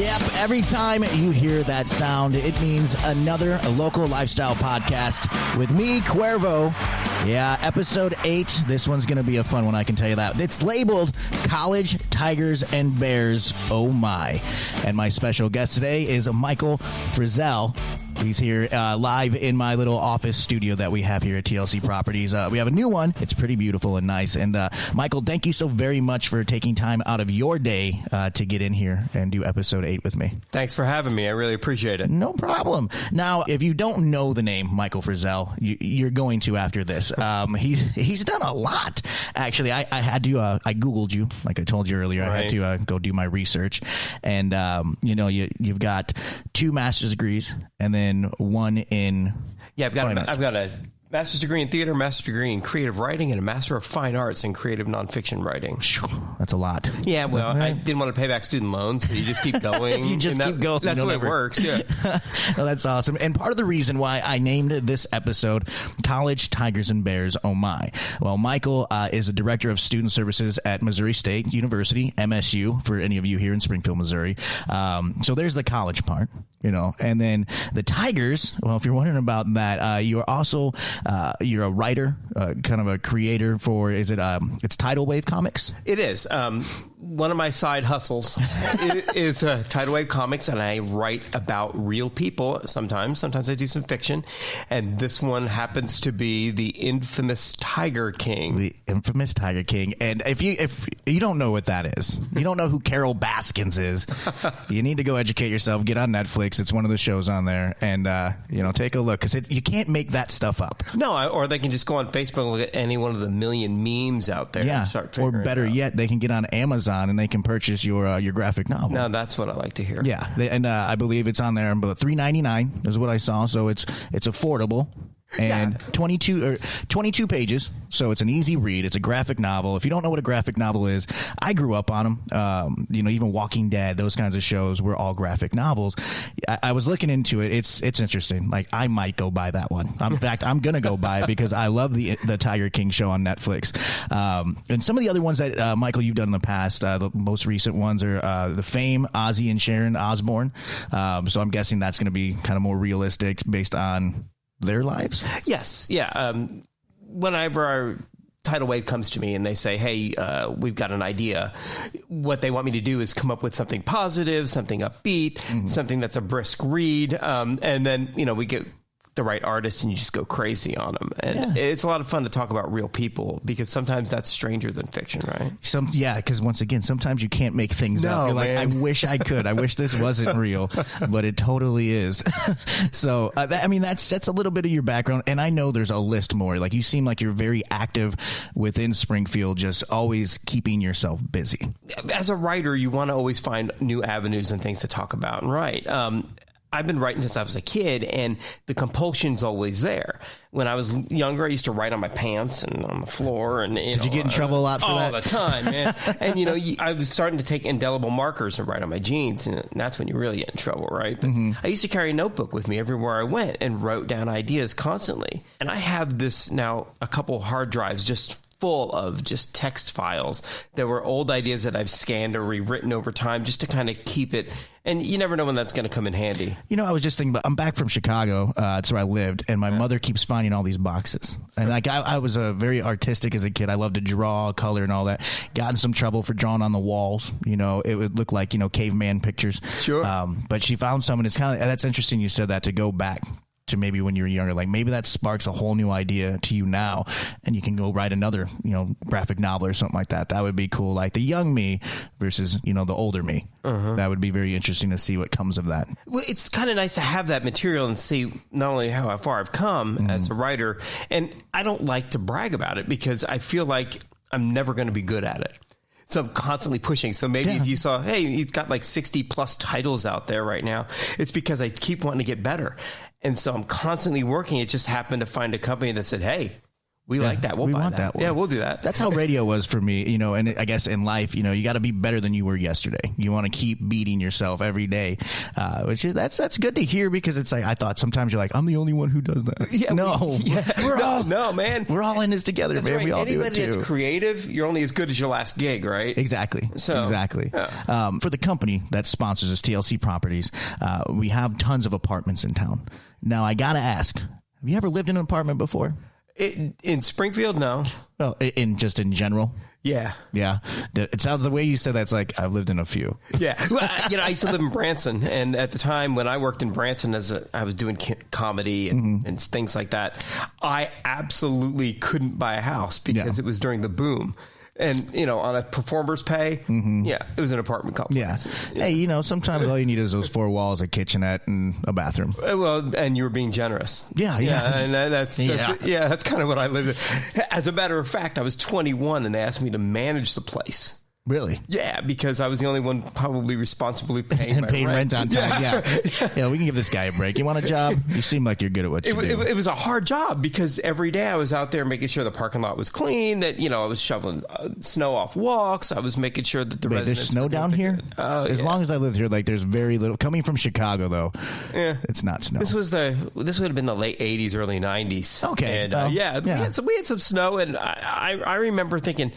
Yep, every time you hear that sound, it means another local lifestyle podcast with me, Cuervo. Yeah, episode 8. This one's going to be a fun one, I can tell you that. It's labeled College, Tigers, and Bears. Oh, my. And my special guest today is Michael Frizzell. He's here live in my little office studio that we have here at TLC Properties. We have a new one. It's pretty beautiful and nice. And Michael, thank you so very much for taking time out of your day to get in here and do episode 8 with me. Thanks for having me. I really appreciate it. No problem. Now, if you don't know the name Michael Frizzell, you're going to after this. He's done a lot. Actually, I had to, I Googled you, like I told you earlier. Right. I had to go do my research. And, you've got 2 master's degrees and then one in I've got a master's degree in theater, master's degree in creative writing, and a master of fine arts in creative nonfiction writing. That's a lot. Yeah, well, I didn't want to pay back student loans, so you just keep going. You just keep going. That's the way it works, yeah. Well, that's awesome. And part of the reason why I named this episode College, Tigers, and Bears, oh my. Well, Michael is a director of student services at Missouri State University, MSU, for any of you here in Springfield, Missouri. So there's the college part, and then the Tigers, well, if you're wondering about that, you are also... you're a writer, kind of a creator for, it's Tidal Wave Comics? It is. One of my side hustles is Tidal Wave Comics, and I write about real people sometimes. Sometimes I do some fiction, and this one happens to be the infamous Tiger King. The infamous Tiger King. And if you don't know what that is, you don't know who Carol Baskins is, you need to go educate yourself, get on Netflix. It's one of the shows on there, and take a look, because you can't make that stuff up. No, or they can just go on Facebook and look at any one of the million memes out there. Yeah, and start or better yet, they can get on Amazon and they can purchase your graphic novel. Now that's what I like to hear. Yeah, I believe it's on there, but $3.99 is what I saw, so it's affordable. And 22 pages, so it's an easy read. It's a graphic novel. If you don't know what a graphic novel is, I grew up on them. Even Walking Dead, those kinds of shows were all graphic novels. I was looking into it. It's interesting. Like, I might go buy that one. In fact, I'm gonna go buy it because I love the Tiger King show on Netflix. And some of the other ones that Michael, you've done in the past, the most recent ones are the Fame, Ozzy and Sharon Osbourne. So I'm guessing that's going to be kind of more realistic based on their lives? Yes. Yeah. Whenever our Tidal Wave comes to me and they say, hey, we've got an idea, what they want me to do is come up with something positive, something upbeat, something that's a brisk read. And then, we get the right artist and you just go crazy on them. And it's a lot of fun to talk about real people, because sometimes that's stranger than fiction, right? Because once again, sometimes you can't make things up. You're like, I wish I could. I wish this wasn't real, but it totally is. So, that's a little bit of your background. And I know there's a list more. Like, you seem like you're very active within Springfield, just always keeping yourself busy. As a writer, you want to always find new avenues and things to talk about and write. I've been writing since I was a kid, and the compulsion's always there. When I was younger, I used to write on my pants and on the floor. And Did you get in trouble a lot for that? All the time, man. And, I was starting to take indelible markers and write on my jeans, and that's when you really get in trouble, right? But I used to carry a notebook with me everywhere I went and wrote down ideas constantly. And I have this now, a couple hard drives just full of just text files that were old ideas that I've scanned or rewritten over time just to kind of keep it. And you never know when that's going to come in handy. I was just thinking, I'm back from Chicago. That's where I lived. And my mother keeps finding all these boxes. And I was very artistic as a kid. I loved to draw, color, and all that. Got in some trouble for drawing on the walls. It would look like, caveman pictures. Sure. But she found some, and it's kind of, that's interesting you said that, to go back to maybe when you were younger, like maybe that sparks a whole new idea to you now, and you can go write another, graphic novel or something like that. That would be cool. Like the young me versus, the older me. That would be very interesting to see what comes of that. Well, it's kind of nice to have that material and see not only how far I've come as a writer, and I don't like to brag about it because I feel like I'm never going to be good at it. So I'm constantly pushing. So maybe if you saw, hey, he's got like 60 plus titles out there right now, it's because I keep wanting to get better. And so I'm constantly working. It just happened to find a company that said, hey, We like that. We'll buy want that one. Yeah, we'll do that. That's how radio was for me, and I guess in life, you got to be better than you were yesterday. You want to keep beating yourself every day, which is that's good to hear, because it's like, I thought sometimes you're like, I'm the only one who does that. Yeah, no, man. We're all in this together, that's man. Right. We all Anybody do it too. that's creative, you're only as good as your last gig, right? Exactly. Exactly. Yeah. For the company that sponsors us, TLC Properties, we have tons of apartments in town. Now, I got to ask, have you ever lived in an apartment before? In Springfield, no. Well, in general. Yeah. Yeah. It sounds, the way you said that's like, I've lived in a few. Yeah. Well, I used to live in Branson, and at the time when I worked in Branson I was doing comedy and things like that, I absolutely couldn't buy a house because it was during the boom. And, on a performer's pay, it was an apartment complex. Yeah. Hey, sometimes all you need is those 4 walls, a kitchenette, and a bathroom. Well, and you were being generous. Yeah. And that's kind of what I lived in. As a matter of fact, I was 21 and they asked me to manage the place. Really? Yeah, because I was the only one probably responsibly paying rent on time. Yeah, we can give this guy a break. You want a job? You seem like you're good at what you do. It was a hard job because every day I was out there making sure the parking lot was clean, that, I was shoveling snow off walks. I was making sure that the residents... There's snow down here? As long as I lived here, there's very little. Coming from Chicago, though, it's not snow. This would have been the late 80s, early 90s. Okay. And we had some snow, and I remember thinking...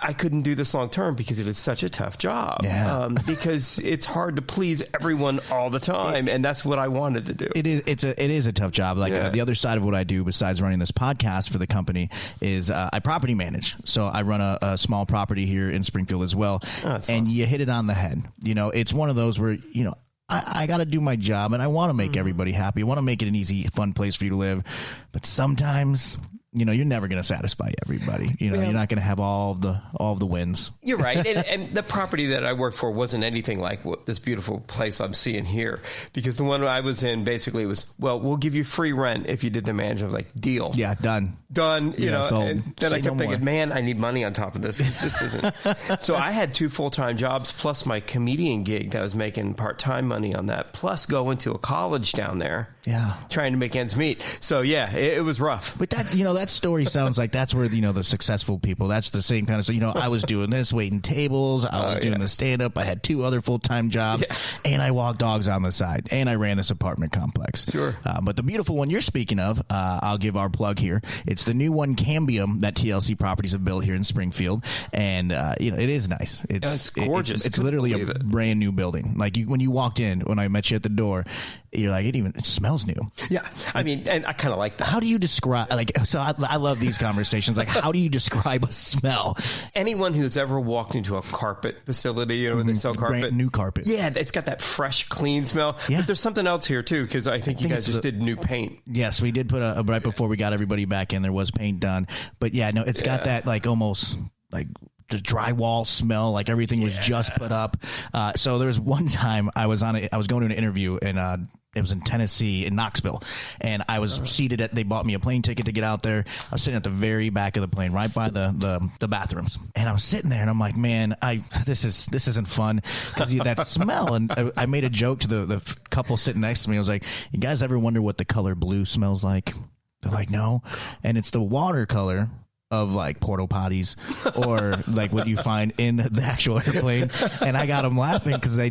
I couldn't do this long term because it was such a tough job. Yeah. Because it's hard to please everyone all the time, and that's what I wanted to do. It is a tough job. The other side of what I do besides running this podcast for the company is I property manage. So I run a small property here in Springfield as well. And awesome. You hit it on the head. It's one of those where I got to do my job, and I want to make everybody happy. I want to make it an easy, fun place for you to live, but sometimes. You're never going to satisfy everybody. You're not going to have all of the wins. You're right. And the property that I worked for wasn't anything like this beautiful place I'm seeing here, because the one I was in basically was, well, we'll give you free rent if you did the management. Like, deal. Yeah, done. And then I kept thinking, more. man, I need money on top of this. This isn't. So I had 2 full-time jobs plus my comedian gig that I was making part-time money on that, plus going to a college down there. Yeah. Trying to make ends meet. So yeah, it was rough. But that, that story sounds like that's where, the successful people, that's the same kind of stuff. I was doing this, waiting tables. I was doing the stand up. I had 2 other full-time jobs and I walked dogs on the side and I ran this apartment complex. Sure. But the beautiful one you're speaking of, I'll give our plug here. It's the new one, Cambium, that TLC Properties have built here in Springfield. And, it is nice. It's gorgeous. It's literally a brand new building. Like when you walked in, when I met you at the door, you're like, it smells new. Yeah. I mean, and I kind of like that. How do you describe, I love these conversations. Like, how do you describe a smell? Anyone who's ever walked into a carpet facility, where they sell carpet. Brand new carpet. Yeah. It's got that fresh, clean smell. Yeah. But there's something else here too, because I think you guys just did new paint. Yes, we did put right before we got everybody back in, there was paint done. But yeah, no, it's got that almost the drywall smell, like everything was just put up. So there was one time I was going to an interview and it was in Tennessee, in Knoxville, and I was seated they bought me a plane ticket to get out there. I was sitting at the very back of the plane, right by the bathrooms, and I was sitting there and I'm like, man, this isn't fun because that smell. And I made a joke to the couple sitting next to me. I was like, you guys ever wonder what the color blue smells like? They're like, no. And it's the watercolor of porta potties or what you find in the actual airplane. And I got them laughing because they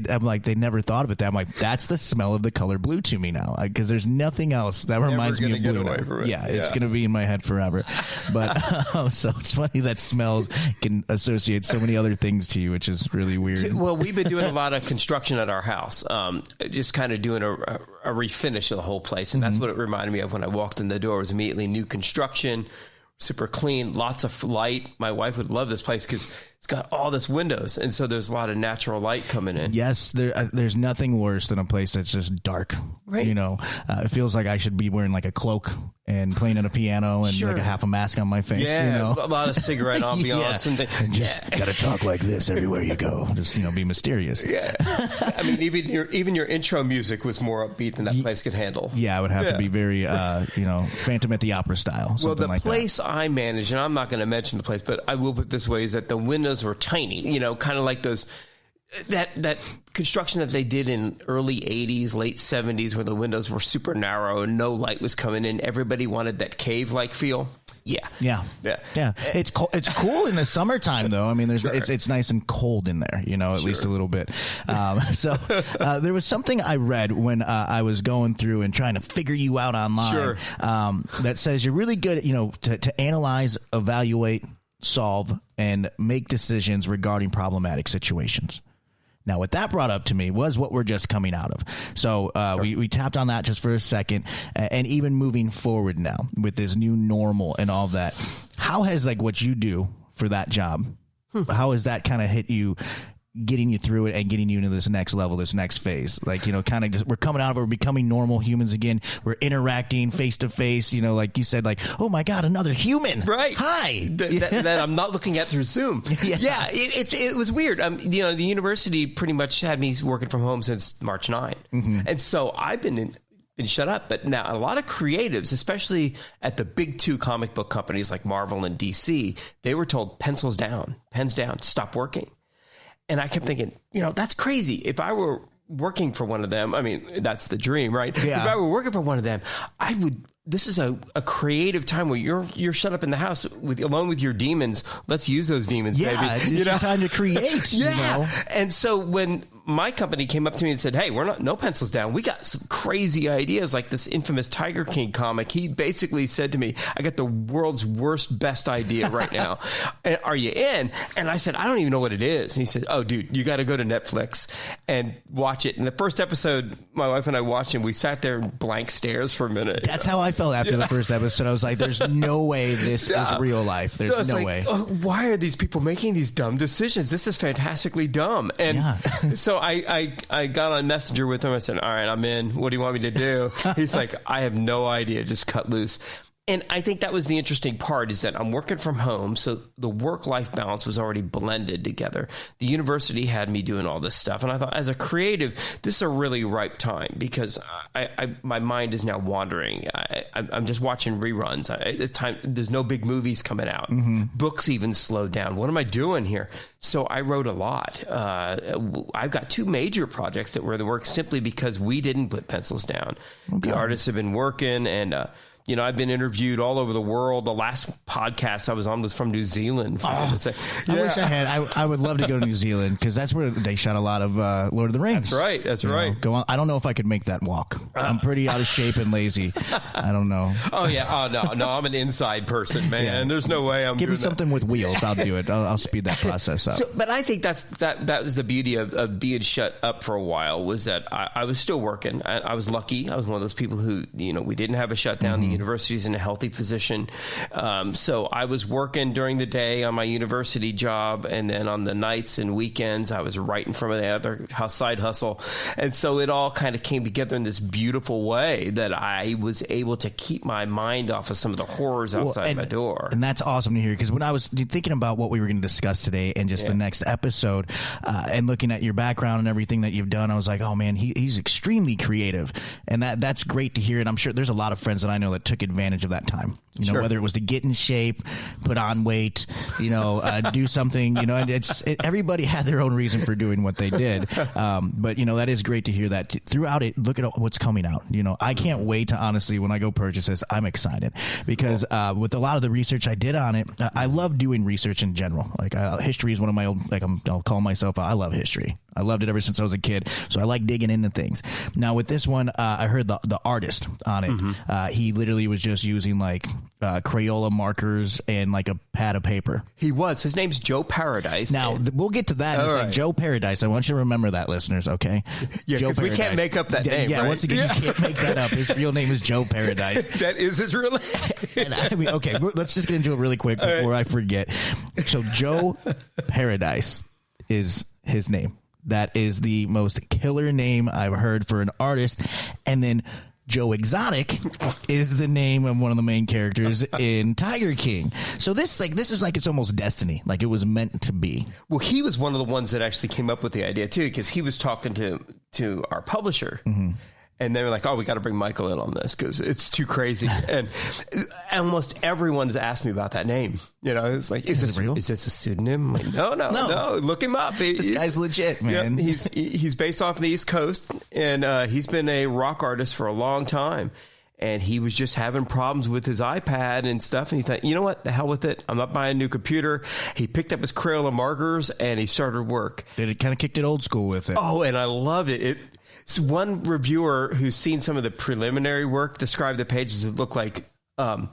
never thought of it. I'm like, that's the smell of the color blue to me now, because there's nothing else that reminds me of blue. Yeah, it's going to be in my head forever. But so it's funny that smells can associate so many other things to you, which is really weird. Well, we've been doing a lot of construction at our house, just kind of doing a refinish of the whole place. And that's what it reminded me of when I walked in the door. It was immediately new construction, super clean, lots of light. My wife would love this place because it's got all this windows, and so there's a lot of natural light coming in. Yes, there's nothing worse than a place that's just dark. Right. It feels like I should be wearing a cloak and playing on a piano and a half a mask on my face. Yeah, a lot of cigarette ambiance and things. And just gotta talk like this everywhere you go. Just be mysterious. Yeah, I mean, even your intro music was more upbeat than that place could handle. Yeah, it would have to be very Phantom at the Opera style. Well, the place I manage, and I'm not going to mention the place, but I will put it this way, is that the windows were tiny. Kind of like those that construction that they did in early 80s, late 70s, where the windows were super narrow and no light was coming in, everybody wanted that cave-like feel. Yeah. It's cool. It's cool in the summertime, though. I mean, it's nice and cold in there, at least a little bit. So there was something I read when I was going through and trying to figure you out online. That says you're really good at, to analyze, evaluate, solve, and make decisions regarding problematic situations. Now, what that brought up to me was what we're just coming out of. So we tapped on that just for a second, and even moving forward now with this new normal and all of that, how has what you do for that job, how has that kind of hit you, getting you through it and getting you into this next level, this next phase? Kind of just, we're coming out of it, we're becoming normal humans again. We're interacting face to face, like you said, oh my God, another human. Right. Hi. That I'm not looking at through Zoom. Yeah. It was weird. The university pretty much had me working from home since March 9. Mm-hmm. And so I've been shut up. But now a lot of creatives, especially at the big two comic book companies like Marvel and DC, they were told pens down, stop working. And I kept thinking, that's crazy. If I were working for one of them, I mean, that's the dream, right? Yeah. If I were working for one of them, I would. This is a creative time where you're shut up in the house alone with your demons. Let's use those demons, baby. It's time to create. And so when my company came up to me and said, "Hey, no pencils down. We got some crazy ideas like this infamous Tiger King comic." He basically said to me, "I got the world's best idea right now. Are you in?" And I said, "I don't even know what it is." And he said, "Oh, dude, you got to go to Netflix and watch it." And the first episode, my wife and I watched, and we sat there in blank stares for a minute. That's how I felt after the first episode. I was like, "There's no way this is real life. There's no way." Oh, why are these people making these dumb decisions? This is fantastically dumb. And so I got on Messenger with him. I said, "All right, I'm in. What do you want me to do?" He's like, "I have no idea. Just cut loose." And I think that was the interesting part, is that I'm working from home, so the work-life balance was already blended together. The university had me doing all this stuff, and I thought, as a creative, this is a really ripe time, because my mind is now wandering. I'm just watching reruns. It's time. There's no big movies coming out. Mm-hmm. Books even slowed down. What am I doing here? So I wrote a lot. I've got 2 major projects that were in the works simply because we didn't put pencils down. Okay. The artists have been working, and I've been interviewed all over the world. The last podcast I was on was from New Zealand. I wish I had. I would love to go to New Zealand, because that's where they shot a lot of Lord of the Rings. That's right. Go on. I don't know if I could make that walk. I'm pretty out of shape and lazy. I don't know. Oh, yeah. Oh, no. I'm an inside person, man. Yeah. There's no way I'm Give doing me something with wheels. I'll do it. I'll speed that process up. But I think that was the beauty of being shut up for a while, was that I was still working. I was lucky. I was one of those people who, we didn't have a shutdown. Mm-hmm. The university's in a healthy position. So I was working during the day on my university job, and then on the nights and weekends, I was writing from the other side hustle. And so it all kind of came together in this beautiful way that I was able to keep my mind off of some of the horrors outside my door. And that's awesome to hear, because when I was thinking about what we were going to discuss today and just the next episode, and looking at your background and everything that you've done, I was like, oh man, he's extremely creative. And that's great to hear. And I'm sure there's a lot of friends that I know that took advantage of that time, whether it was to get in shape, put on weight, do something, and everybody had their own reason for doing what they did. But that is great to hear that throughout it. Look at what's coming out. I can't wait to, honestly, when I go purchase this, I'm excited, because with a lot of the research I did on it, I love doing research in general. History is one of my old, I'll call myself, I love history. I loved it ever since I was a kid. So I like digging into things. Now with this one, I heard the artist on it. Mm-hmm. He literally was just using Crayola markers and a pad of paper. He was. His name's Joe Paradise. Now we'll get to that. It's right. Joe Paradise. I want you to remember that, listeners. Okay. Yeah, because we can't make up that name. Yeah. Right? Once again, you can't make that up. His real name is Joe Paradise. That is his real name. Okay. Let's just get into it really quick before I forget. So Joe Paradise is his name. That is the most killer name I've heard for an artist. And then Joe Exotic is the name of one of the main characters in Tiger King. So this is it's almost destiny. It was meant to be. Well, he was one of the ones that actually came up with the idea too, because he was talking to our publisher. Mm-hmm. And they were like, oh, we got to bring Michael in on this because it's too crazy. And almost everyone's asked me about that name. You know, it's like, is this real? Is this a pseudonym? Like, no. Look him up. This guy's legit, man. Yeah, he's based off the East Coast, and he's been a rock artist for a long time. And he was just having problems with his iPad and stuff. And he thought, you know what? The hell with it. I'm not buying a new computer. He picked up his Crayola markers and he started work. It kind of kicked it old school with it. Oh, and I love it. So one reviewer who's seen some of the preliminary work described the pages that look like a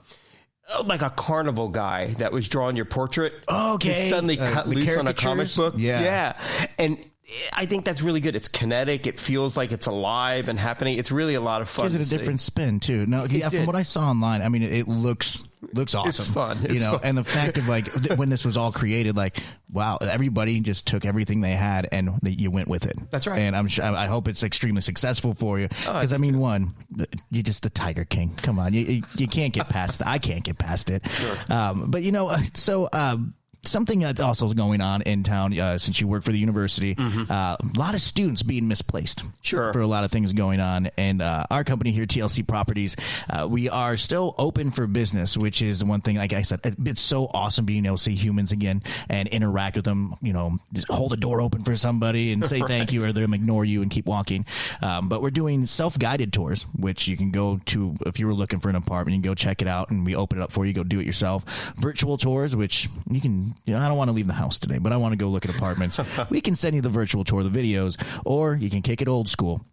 carnival guy that was drawing your portrait. Okay. He suddenly cut loose on a comic book. Yeah. And I think that's really good. It's kinetic. It feels like it's alive and happening. It's really a lot of fun. Gives it a different spin too. No, from what I saw online, I mean, it looks awesome. It's fun. Fun. And the fact of like when this was all created, like, wow, everybody just took everything they had and you went with it. That's right. And I hope it's extremely successful for you because you're just the Tiger King. Come on, you can't get past that. I can't get past it. Sure. But something that's also going on in town, since you work for the university, a lot of students being misplaced. Sure. For a lot of things going on. And our company here, TLC Properties, we are still open for business, which is the one thing, like I said, it's so awesome being able to see humans again and interact with them, just hold a door open for somebody and say thank you, or they'll ignore you and keep walking. But we're doing self-guided tours, which you can go to if you were looking for an apartment, you can go check it out and we open it up for you, go do it yourself. Virtual tours, which you can, I don't want to leave the house today, but I want to go look at apartments. We can send you the virtual tour, the videos, or you can kick it old school.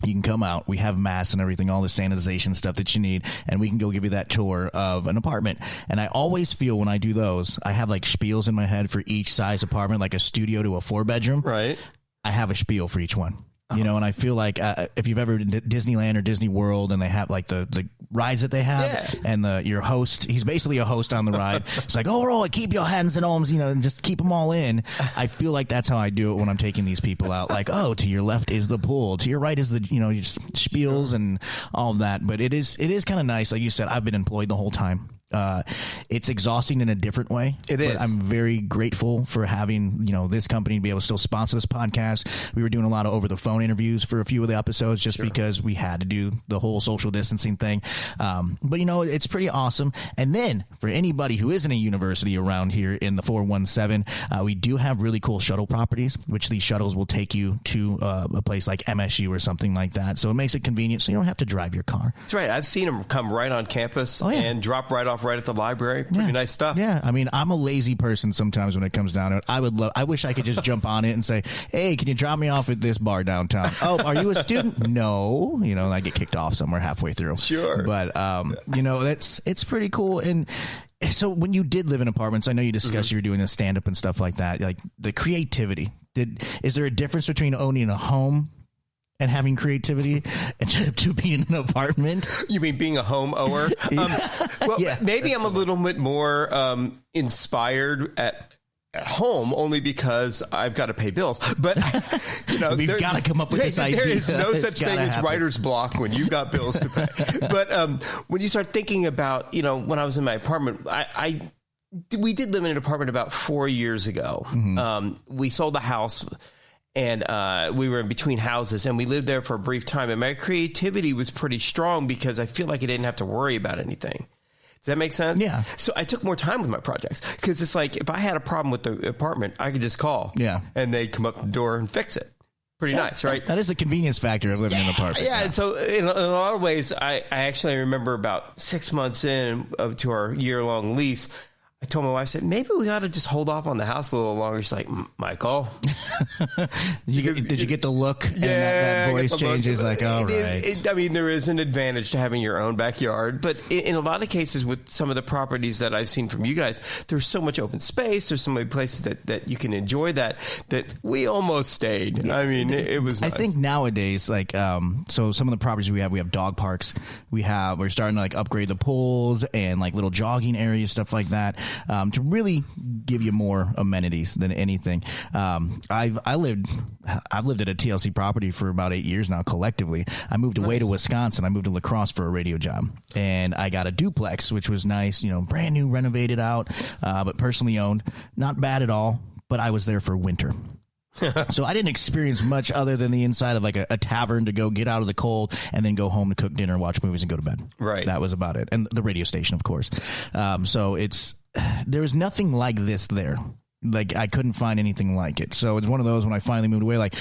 You can come out. We have masks and everything, all the sanitization stuff that you need, and we can go give you that tour of an apartment. And I always feel when I do those, I have like spiels in my head for each size apartment, like a studio to a 4-bedroom. Right. I have a spiel for each one. And I feel like if you've ever been to Disneyland or Disney World and they have like the rides that they have and your host, he's basically a host on the ride. It's like, oh, Roy, keep your hands and arms, and just keep them all in. I feel like that's how I do it when I'm taking these people out. Like, oh, to your left is the pool. To your right is the, just spiels and all of that. But it is kind of nice. Like you said, I've been employed the whole time. It's exhausting in a different way. It is. I'm very grateful for having, this company to be able to still sponsor this podcast. We were doing a lot of over the phone interviews for a few of the episodes just because we had to do the whole social distancing thing. But it's pretty awesome. And then for anybody who isn't a university around here in the 417, we do have really cool shuttle properties, which these shuttles will take you to a place like MSU or something like that. So it makes it convenient so you don't have to drive your car. That's right. I've seen them come right on campus and drop right off right at the library. Pretty nice stuff. Yeah. I mean, I'm a lazy person sometimes when it comes down to it. I wish I could just jump on it and say, hey, can you drop me off at this bar downtown? Oh, are you a student? No. And I get kicked off somewhere halfway through. Sure. But, it's pretty cool. And so when you did live in apartments, I know you discussed you were doing the stand-up and stuff like that, like the creativity. Is there a difference between owning a home and having creativity to be in an apartment? You mean being a home-ower? Maybe I'm a little bit more inspired at home only because I've got to pay bills. But, we've got to come up with this idea. There is no such thing as writer's block when you got bills to pay. But when you start thinking about, when I was in my apartment, we did live in an apartment about 4 years ago. We sold the house. And we were in between houses, and we lived there for a brief time. And my creativity was pretty strong because I feel like I didn't have to worry about anything. Does that make sense? Yeah. So I took more time with my projects because it's like if I had a problem with the apartment, I could just call. Yeah. And they'd come up the door and fix it. Pretty nice, right? That is the convenience factor of living in an apartment. Yeah. And so in a lot of ways, I actually remember about 6 months in to our year-long lease, I told my wife, I said, maybe we ought to just hold off on the house a little longer. She's like, Michael. Did you get the look? And that voice changes like, all right. There is an advantage to having your own backyard. But in a lot of cases with some of the properties that I've seen from you guys, there's so much open space. There's so many places that you can enjoy that we almost stayed. Yeah. It was nice. I think nowadays, so some of the properties we have dog parks. We're starting to upgrade the pools and little jogging areas, stuff like that. To really give you more amenities than anything. I've lived at a TLC property for about 8 years now collectively. I moved away to Wisconsin. I moved to La Crosse for a radio job, and I got a duplex, which was nice, brand new, renovated out, but personally owned. Not bad at all, but I was there for winter. So I didn't experience much other than the inside of like a tavern to go get out of the cold and then go home to cook dinner, watch movies, and go to bed. Right. That was about it. And the radio station, of course. So there was nothing like this there. Like I couldn't find anything like it. So it's one of those when I finally moved away, like,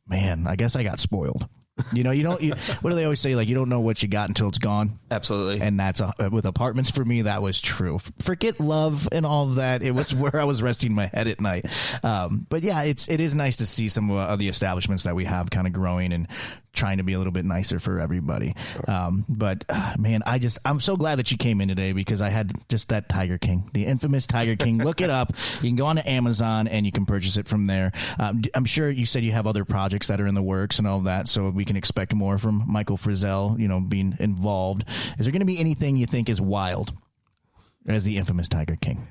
man, I guess I got spoiled. You know, what do they always say? Like, you don't know what you got until it's gone. Absolutely. And that's with apartments for me, that was true. Forget love and all of that. It was where I was resting my head at night. But yeah, it is nice to see some of the establishments that we have kind of growing and trying to be a little bit nicer for everybody. But man, I'm so glad that you came in today because I had just that Tiger King, the infamous Tiger King. Look it up. You can go on to Amazon and you can purchase it from there. I'm sure you said you have other projects that are in the works and all of that. So we can expect more from Michael Frizzell, being involved. Is there going to be anything you think is wild as the infamous Tiger King?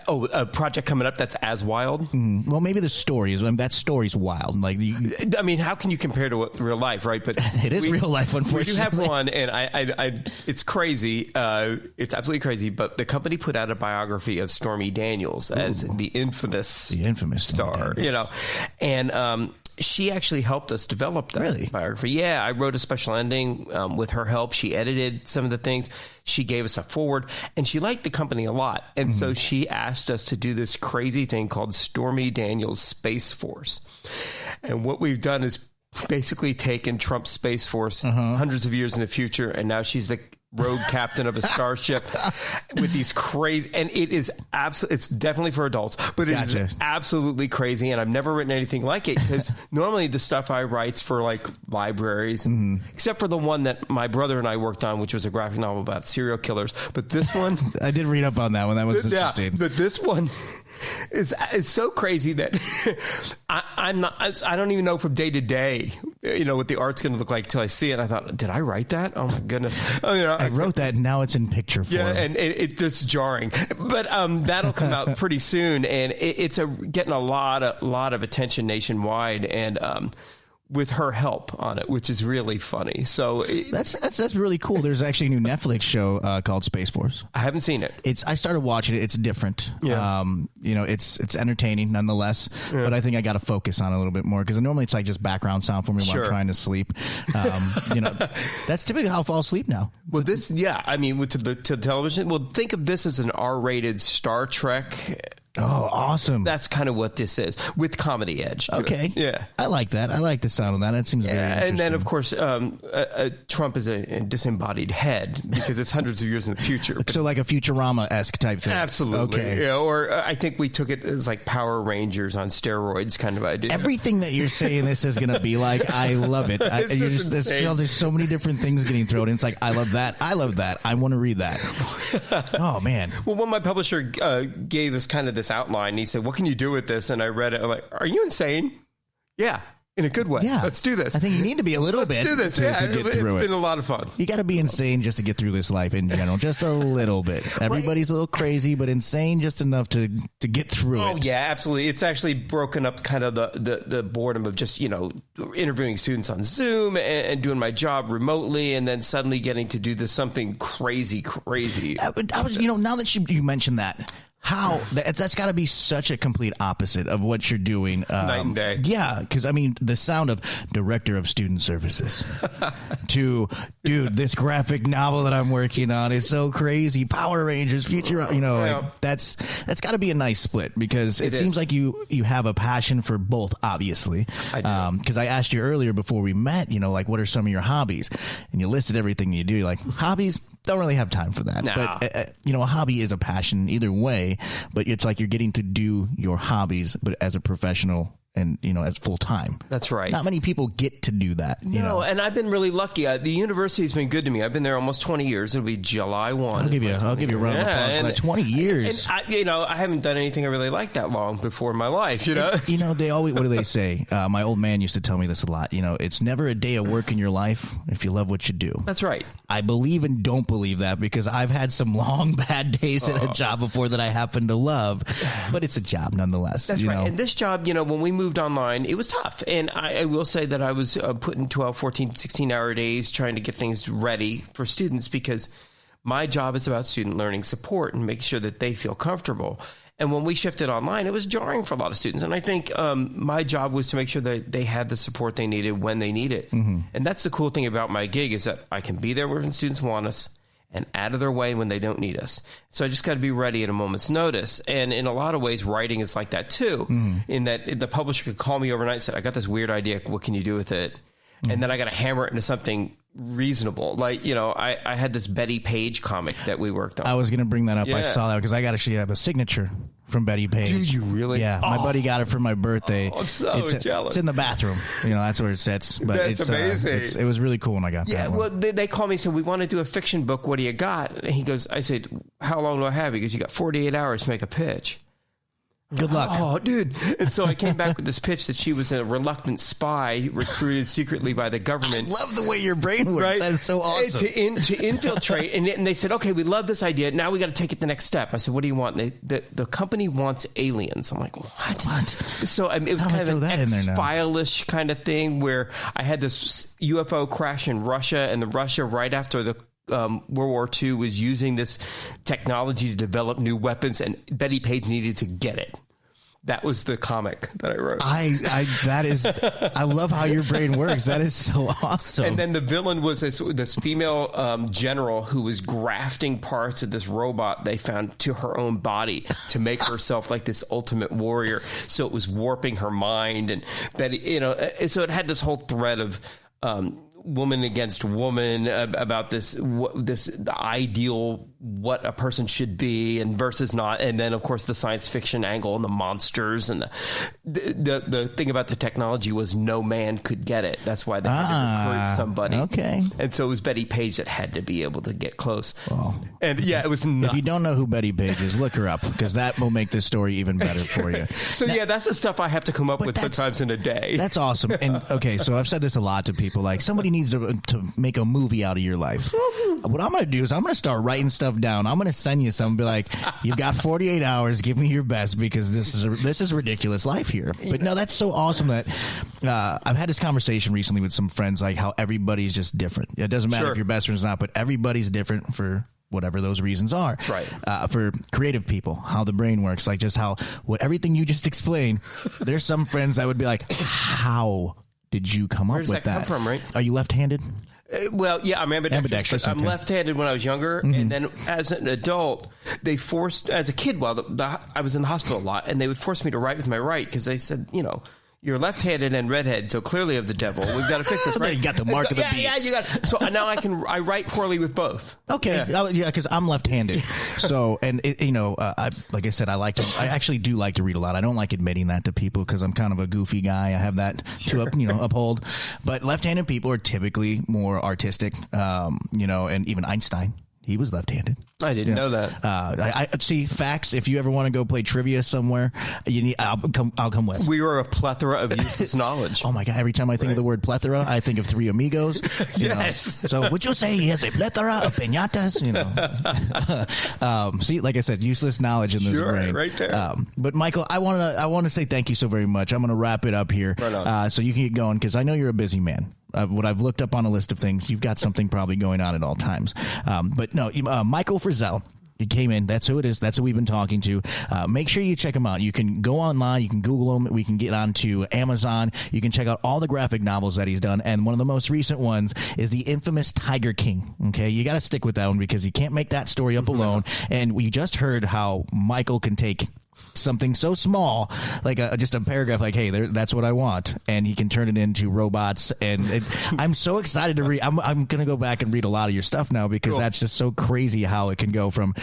A project coming up that's as wild? Well, maybe the story is. That story's wild. Like, I mean, how can you compare to real life, right? But it is real life, unfortunately. We do have one, and I it's crazy. It's absolutely crazy. But the company put out a biography of Stormy Daniels as the infamous star. And she actually helped us develop that biography. Yeah, I wrote a special ending with her help. She edited some of the things. She gave us a forward, and she liked the company a lot. And so she asked us to do this crazy thing called Stormy Daniels Space Force. And what we've done is basically taken Trump's Space Force hundreds of years in the future, and now she's the rogue captain of a starship with these crazy, and it is it's definitely for adults, but it is absolutely crazy. And I've never written anything like it because normally the stuff I write's for like libraries, except for the one that my brother and I worked on, which was a graphic novel about serial killers. But this one, I did read up on that one. That was interesting. But this one is so crazy that I don't even know from day to day, what the art's going to look like till I see it. I thought, did I write that? Oh my goodness! I wrote that. And now it's in picture form. Yeah, and it's jarring, but that'll come out pretty soon, and it's getting a lot of attention nationwide, and with her help on it, which is really funny. So that's really cool. There's actually a new Netflix show called Space Force. I haven't seen it. I started watching it. It's different. Yeah. It's entertaining nonetheless, but I think I got to focus on it a little bit more because normally it's like just background sound for me while I'm trying to sleep. That's typically how I fall asleep now. Well, to the television. Well, think of this as an R-rated Star Trek. Oh, awesome. That's kind of what this is, with comedy edge. Okay. Yeah. I like that. I like the sound of that. That seems very interesting. And then, of course, Trump is a disembodied head because it's hundreds of years in the future. So like a Futurama-esque type thing. Absolutely. Okay. Yeah, or I think we took it as like Power Rangers on steroids kind of idea. Everything that you're saying this is going to be like, I love it. There's so many different things getting thrown in. It's like, I love that. I love that. I want to read that. Oh, man. Well, when my publisher gave us kind of this outline, he said, what can you do with this? And I read it. I'm like, are you insane? Yeah. In a good way. Yeah. Let's do this. I think you need to be a little bit. Let's do this. To get through it's been a lot of fun. You got to be insane just to get through this life in general. Just a little bit. Everybody's a little crazy, but insane just enough to get through it. Oh, yeah, absolutely. It's actually broken up kind of the boredom of just, interviewing students on Zoom and doing my job remotely and then suddenly getting to do this something crazy. I was, now that you mentioned that, that's got to be such a complete opposite of what you're doing. Night and day. Yeah, because the sound of director of student services to this graphic novel that I'm working on is so crazy. Power Rangers, Futurama, that's got to be a nice split because it seems like you have a passion for both. Obviously, I do. Because I asked you earlier before we met, what are some of your hobbies, and you listed everything you do. You're like, hobbies. Don't really have time for that. No. But, a hobby is a passion either way, but it's like you're getting to do your hobbies, but as a professional and, as full time. That's right. Not many people get to do that. No, and I've been really lucky. The university's been good to me. I've been there almost 20 years. It'll be July 1. I'll give you a round of applause for that. 20 years. And I haven't done anything I really liked that long before in my life, They always, what do they say? My old man used to tell me this a lot. It's never a day of work in your life if you love what you do. That's right. I believe and don't believe that because I've had some long bad days at a job before that I happen to love, but it's a job nonetheless. That's right. And this job, when we moved online, it was tough. And I will say that I was putting 12, 14, 16-hour days trying to get things ready for students because my job is about student learning support and making sure that they feel comfortable. And when we shifted online, it was jarring for a lot of students. And I think my job was to make sure that they had the support they needed when they need it. And that's the cool thing about my gig is that I can be there when students want us and out of their way when they don't need us. So I just got to be ready at a moment's notice. And in a lot of ways, writing is like that too, in that the publisher could call me overnight and say, I got this weird idea. What can you do with it? And then I got to hammer it into something reasonable. Like, I had this Betty Page comic that we worked on. I was going to bring that up. Yeah. I saw that because I actually have a signature from Betty Page. Do you really? Yeah. My buddy got it for my birthday. I'm so jealous. It's in the bathroom. That's where it sits. But That's it's amazing. It was really cool when I got that. Yeah, well, they called me and said, we want to do a fiction book. What do you got? And he goes, I said, how long do I have? He goes, you got 48 hours to make a pitch. Good luck. Oh, dude. And so I came back with this pitch that she was a reluctant spy recruited secretly by the government. I love the way your brain works. Right? That is so awesome. To infiltrate. And they said, okay, we love this idea. Now we got to take it the next step. I said, what do you want? The company wants aliens. I'm like, what? So it was kind of an X-File-ish kind of thing where I had this UFO crash in Russia, and Russia right after the World War II was using this technology to develop new weapons, and Betty Page needed to get it. That was the comic that I wrote. I love how your brain works. That is so awesome. And then the villain was this female general who was grafting parts of this robot they found to her own body to make herself like this ultimate warrior. So it was warping her mind, and Betty, so it had this whole thread of woman against woman about this ideal what a person should be and versus not, and then of course the science fiction angle and the monsters, and the thing about the technology was no man could get it. That's why they had to recruit somebody. Okay, and so it was Betty Page that had to be able to get close. And yeah, it was nuts. If you don't know who Betty Page is, look her up because that will make this story even better for you. So now, that's the stuff I have to come up with sometimes in a day. That's awesome. And okay, so I've said this a lot to people, like somebody needs to make a movie out of your life. What I'm going to do is I'm going to start writing stuff down. I'm going to send you some and be like, you've got 48 hours. Give me your best because this is ridiculous life here. But no, that's so awesome that I've had this conversation recently with some friends, like how everybody's just different. It doesn't matter if you're best friends or not, but everybody's different for whatever those reasons are. Right. For creative people, how the brain works, like just how everything you just explained. There's some friends that would be like, how did you come up with that? Where does that come from, right? Are you left-handed? Well, yeah, I'm ambidextrous. But I'm left-handed when I was younger, and then as an adult, they forced, as a kid, I was in the hospital a lot, and they would force me to write with my right because they said, you're left-handed and redhead, so clearly of the devil. We've got to fix this, right? You got the mark of the beast. Yeah, you got. So now I write poorly with both. Okay, yeah, because I'm left-handed. So, and like I said, I actually do like to read a lot. I don't like admitting that to people because I'm kind of a goofy guy. I have that to uphold. But left-handed people are typically more artistic. And even Einstein. He was left-handed. I didn't know that. I see facts. If you ever want to go play trivia somewhere, I'll come with. We were a plethora of useless knowledge. Oh my God! Every time I think of the word plethora, I think of Three Amigos. Yes. So would you say he has a plethora of piñatas? See, like I said, useless knowledge in this brain. Right there. But Michael, I want to say thank you so very much. I'm going to wrap it up here, right on. So you can get going because I know you're a busy man. What I've looked up on a list of things, you've got something probably going on at all times. But no, Michael Frizzell. He came in. That's who it is. That's who we've been talking to. Make sure you check him out. You can go online. You can Google him. We can get onto Amazon. You can check out all the graphic novels that he's done. And one of the most recent ones is the infamous Tiger King. Okay, you got to stick with that one because you can't make that story up alone. And we just heard how Michael can take something so small, like just a paragraph, like, hey, that's what I want, and he can turn it into robots. And I'm so excited to read. I'm gonna go back and read a lot of your stuff now because that's just so crazy how it can go from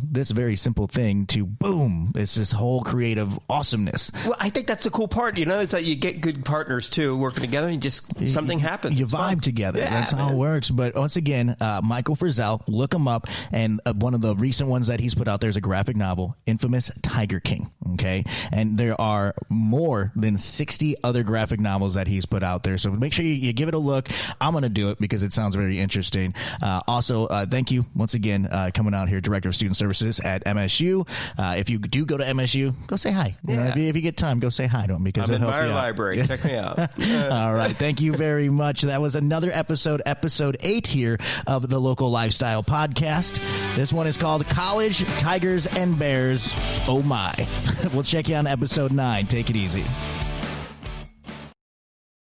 this very simple thing to boom, it's this whole creative awesomeness. Well, I think that's the cool part, is that you get good partners too working together, and just something happens. You vibe together. Yeah, that's how it works. But once again, Michael Frizzell, look him up, and one of the recent ones that he's put out there is a graphic novel, Infamous Tiger King. Okay. And there are more than 60 other graphic novels that he's put out there. So make sure you give it a look. I'm going to do it because it sounds very interesting. Also, thank you once again, coming out here, Director of Student Services at MSU. If you do go to MSU, go say hi. You know, if you get time, go say hi to him because I'm it'll in help my you out. library. Check me out. All right. Thank you very much. That was another episode 8 here of the Local Lifestyle Podcast. This one is called College, Tigers, and Bears. Oh, my. We'll check you on episode 9. Take it easy.